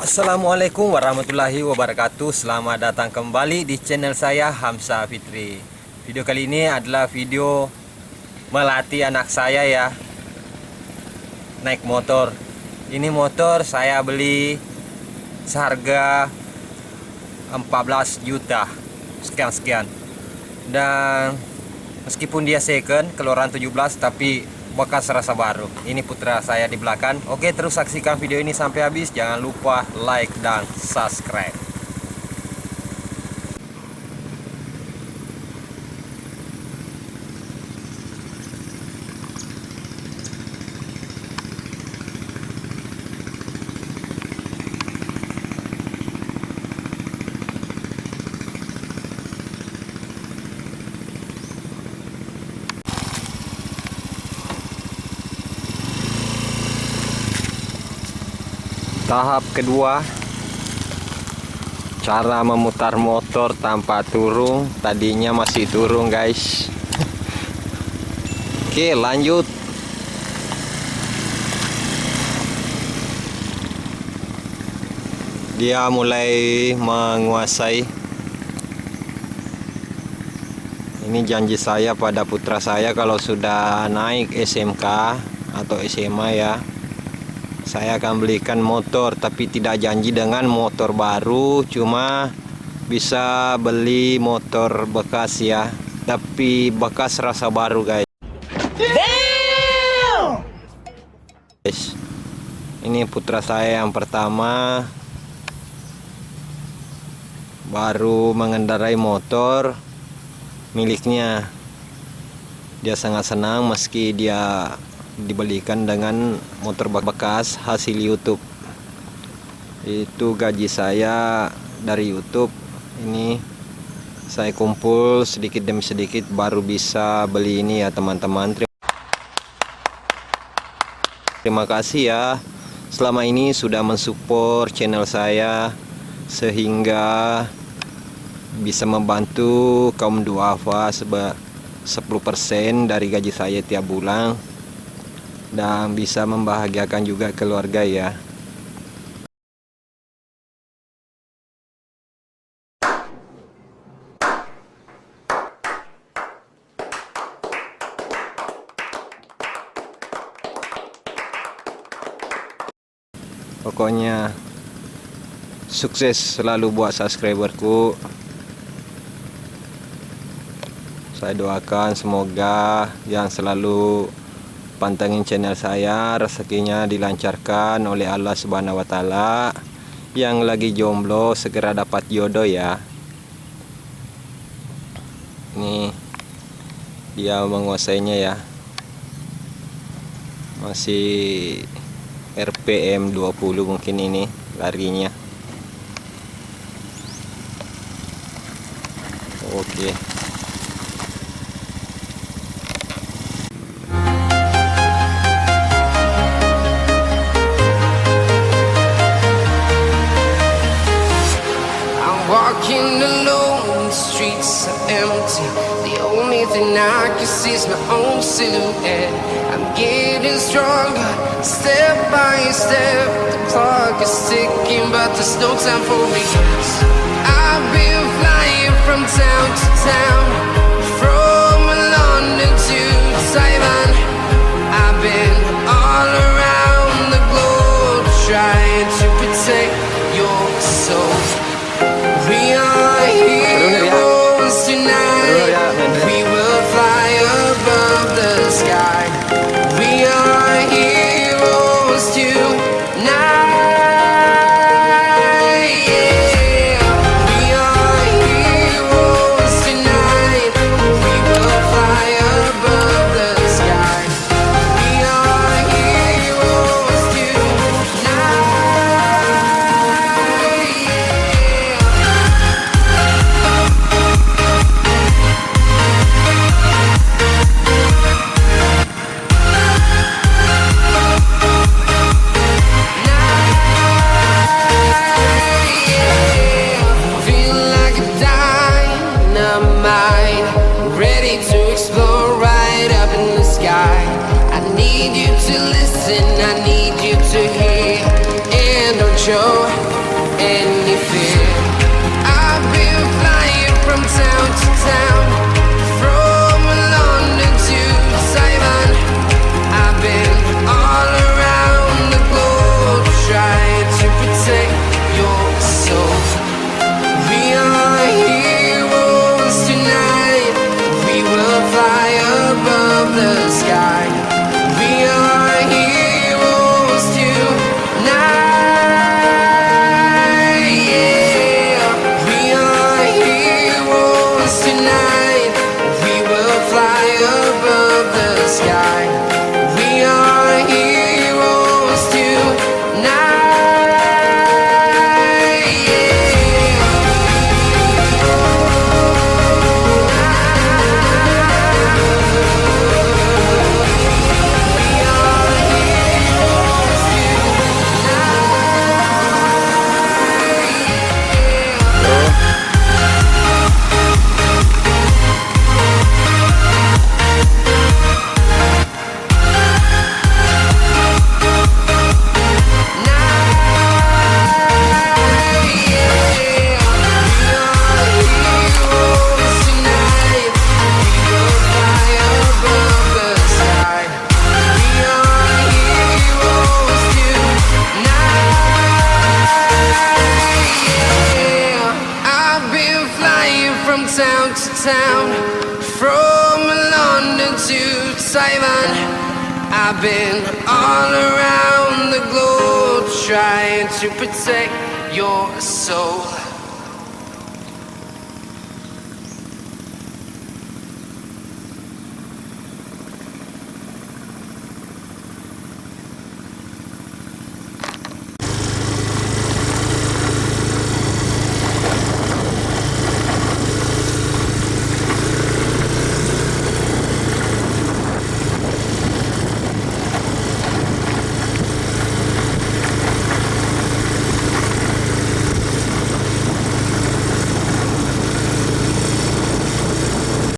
Assalamualaikum warahmatullahi wabarakatuh. Selamat datang kembali di channel saya, Hamzah Fitri. Video kali ini adalah video melatih anak saya ya, naik motor. Ini motor saya beli seharga 14 juta sekian. Dan meskipun dia second keluaran 17, tapi bekas rasa baru. Ini putra saya di belakang. Oke, terus saksikan video ini sampai habis. Jangan lupa like dan subscribe. Tahap kedua, cara memutar motor tanpa turun. Tadinya masih turun guys. Oke, lanjut. Dia mulai menguasai. Ini janji saya pada putra saya, kalau sudah naik SMK atau SMA ya, saya akan belikan motor, tapi tidak janji dengan motor baru, cuma bisa beli motor bekas ya, tapi bekas rasa baru guys. Damn! Guys, ini putra saya yang pertama baru mengendarai motor miliknya. Dia sangat senang meski dia dibelikan dengan motor bekas hasil YouTube. Itu gaji saya dari YouTube. Ini saya kumpul sedikit demi sedikit baru bisa beli ini ya teman-teman. Terima kasih ya selama ini sudah mensupport channel saya, sehingga bisa membantu kaum duafa 10% dari gaji saya tiap bulan, dan bisa membahagiakan juga keluarga ya. Pokoknya sukses selalu buat subscriberku. Saya doakan semoga yang selalu pantengin channel saya rezekinya dilancarkan oleh Allah Subhanahu wa taala. Yang lagi jomblo segera dapat jodoh ya. Ini dia menguasainya ya. Masih RPM 20 mungkin ini larinya. Oke. Walking alone, the streets are empty. The only thing I can see is my own silhouette. I'm getting stronger, step by step. The clock is ticking, but there's no time for me. I've been flying from town to town, from London to Taiwan. I've been all around the globe, trying to protect your soul. We are heroes tonight. We will fly above the sky. We are heroes tonight. Yeah. We are heroes tonight. We will fly above the sky. We are heroes tonight. I need you to listen, I need you to hear, and don't show any fear. I've been flying from town to town, from London to Taiwan. I've been all around the globe trying to protect your soul. We are heroes tonight. We will fly above the sky. We are heroes tonight. Yeah. We are heroes tonight. We will fly above the sky. We are heroes tonight. From town to town, from London to Taiwan. I've been all around the globe trying to protect your soul.